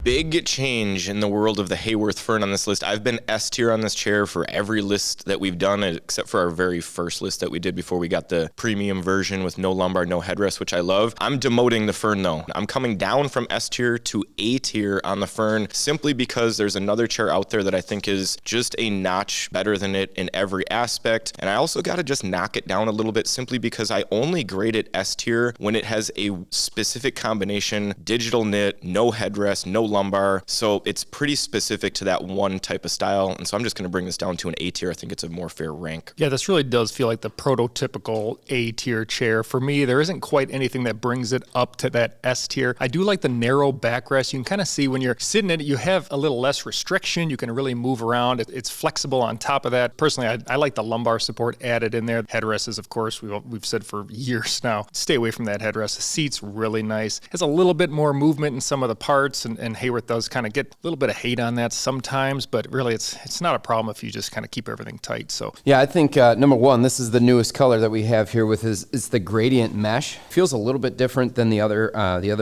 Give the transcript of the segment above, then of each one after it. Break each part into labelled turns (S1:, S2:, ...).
S1: Big change in the world of the Haworth Fern on this list. I've been S tier on this chair for every list that we've done, except for our very first list that we did before we got the premium version with no lumbar, no headrest, which I love. I'm demoting the Fern though. I'm coming down from S tier to A tier on the Fern simply because there's another chair out there that I think is just a notch better than it in every aspect. And I also got to just knock it down a little bit simply because I only grade it S tier when it has a specific combination, digital knit, no headrest, no lumbar, so it's pretty specific to that one type of style, and so I'm just going to bring this down to an A tier. I think it's a more fair rank.
S2: Yeah, this really does feel like the prototypical A tier chair. For me, there isn't quite anything that brings it up to that S tier. I do like the narrow backrest. You can kind of see when you're sitting in it, you have a little less restriction. You can really move around. It's flexible on top of that. Personally, I like the lumbar support added in there. Headrest is, of course, we've said for years now, stay away from that headrest. The seat's really nice. Has a little bit more movement in some of the parts, and Haworth does kind of get a little bit of hate on that sometimes, but really it's not a problem if you just kind of keep everything tight. So
S3: yeah, I think number one, this is the newest color that we have here with is the gradient mesh. Feels a little bit different than the other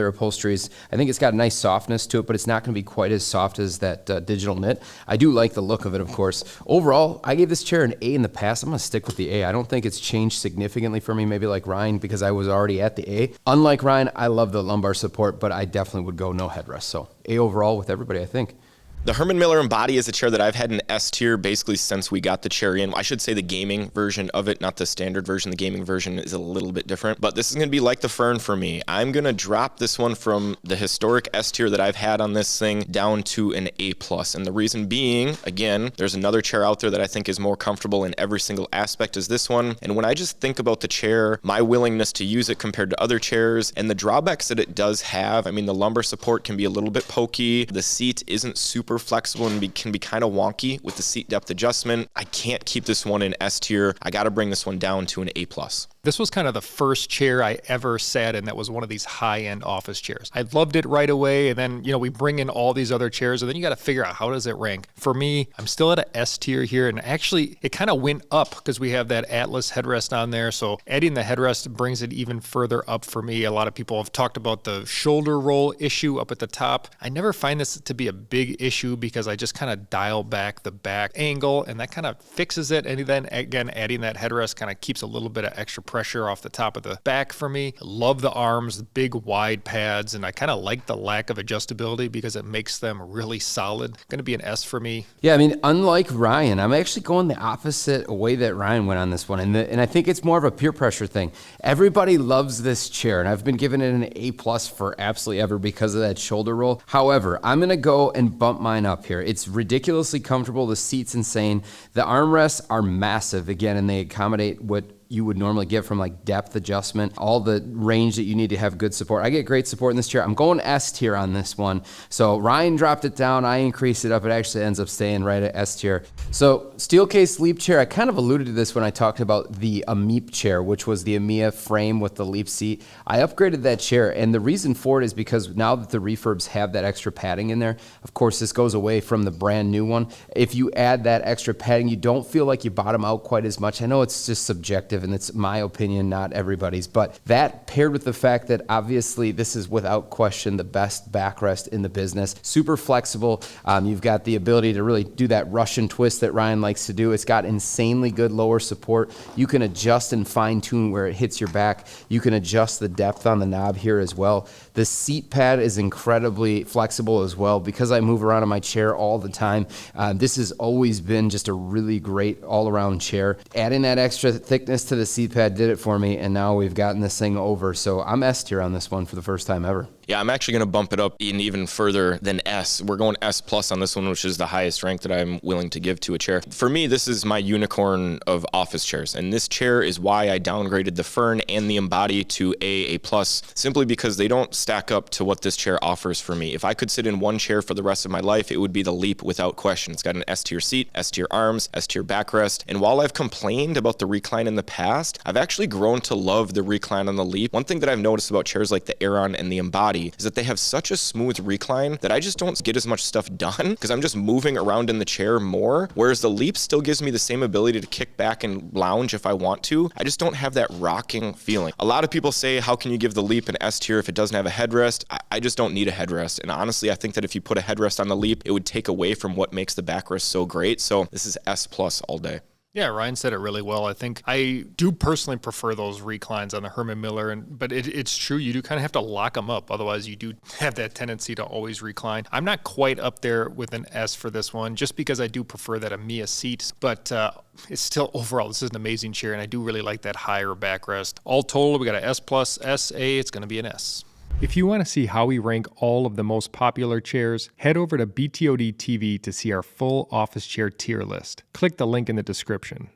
S3: upholsteries. I think it's got a nice softness to it, but it's not going to be quite as soft as that digital knit. I do like the look of it, of course. Overall, I gave this chair an A in the past. I'm going to stick with the A. I don't think it's changed significantly for me, maybe like Ryan, because I was already at the A. Unlike Ryan, I love the lumbar support, but I definitely would go no headrest. So A overall with everybody, I think.
S1: The Herman Miller Embody is a chair that I've had in S tier basically since we got the chair in. I should say the gaming version of it, not the standard version. The gaming version is a little bit different, but this is going to be like the Fern for me. I'm going to drop this one from the historic S tier that I've had on this thing down to an A+. And the reason being, again, there's another chair out there that I think is more comfortable in every single aspect as this one. And when I just think about the chair, my willingness to use it compared to other chairs, and the drawbacks that it does have, I mean, the lumbar support can be a little bit pokey. The seat isn't super flexible and can be kind of wonky with the seat depth adjustment. I can't keep this one in S tier. I got to bring this one down to an A+.
S2: This was kind of the first chair I ever sat in that was one of these high-end office chairs. I loved it right away, and then, we bring in all these other chairs, and then you got to figure out how does it rank. For me, I'm still at an S tier here, and actually, it kind of went up because we have that Atlas headrest on there, so adding the headrest brings it even further up for me. A lot of people have talked about the shoulder roll issue up at the top. I never find this to be a big issue because I just kind of dial back the back angle, and that kind of fixes it, and then, again, adding that headrest kind of keeps a little bit of extra pressure off the top of the back for me. I love the arms, the big wide pads, and I kind of like the lack of adjustability because it makes them really solid. Going to be an S for me.
S3: Yeah, I mean, unlike Ryan, I'm actually going the opposite way that Ryan went on this one, and I think it's more of a peer pressure thing. Everybody loves this chair, and I've been giving it an A+ for absolutely ever because of that shoulder roll. However, I'm going to go and bump mine up here. It's ridiculously comfortable. The seat's insane. The armrests are massive, again, and they accommodate what you would normally get from like depth adjustment, all the range that you need to have good support. I get great support in this chair. I'm going S tier on this one. So Ryan dropped it down, I increased it up. It actually ends up staying right at S tier. So Steelcase Leap chair, I kind of alluded to this when I talked about the AMEEP chair, which was the EMEA frame with the Leap seat. I upgraded that chair, and the reason for it is because now that the refurbs have that extra padding in there, of course this goes away from the brand new one. If you add that extra padding, you don't feel like you bottom out quite as much. I know it's just subjective, and it's my opinion, not everybody's, but that paired with the fact that obviously this is without question the best backrest in the business. Super flexible. You've got the ability to really do that Russian twist that Ryan likes to do. It's got insanely good lower support. You can adjust and fine tune where it hits your back. You can adjust the depth on the knob here as well. The seat pad is incredibly flexible as well. Because I move around in my chair all the time, this has always been just a really great all-around chair. Adding that extra thickness to the seat pad did it for me, and now we've gotten this thing over. So I'm S tier on this one for the first time ever.
S1: Yeah, I'm actually going to bump it up even further than S. We're going S+ on this one, which is the highest rank that I'm willing to give to a chair. For me, this is my unicorn of office chairs, and this chair is why I downgraded the Fern and the Embody to A+, simply because they don't stack up to what this chair offers for me. If I could sit in one chair for the rest of my life, it would be the Leap without question. It's got an S tier seat, S tier arms, S tier backrest, and while I've complained about the recline in the past, I've actually grown to love the recline on the Leap. One thing that I've noticed about chairs like the Aeron and the Embody body is that they have such a smooth recline that I just don't get as much stuff done because I'm just moving around in the chair more, whereas the Leap still gives me the same ability to kick back and lounge if I want to. I just don't have that rocking feeling. A lot of people say, how can you give the Leap an S tier if it doesn't have a headrest? I just don't need a headrest. And honestly, I think that if you put a headrest on the Leap, it would take away from what makes the backrest so great. So this is S+ all day.
S2: Yeah, Ryan said it really well. I think I do personally prefer those reclines on the Herman Miller, but it's true. You do kind of have to lock them up. Otherwise, you do have that tendency to always recline. I'm not quite up there with an S for this one, just because I do prefer that Amiya seat, but it's still overall, this is an amazing chair, and I do really like that higher backrest. All total, we got an S+, S, A, it's going to be an S. If you want to see how we rank all of the most popular chairs, head over to BTODtv to see our full office chair tier list. Click the link in the description.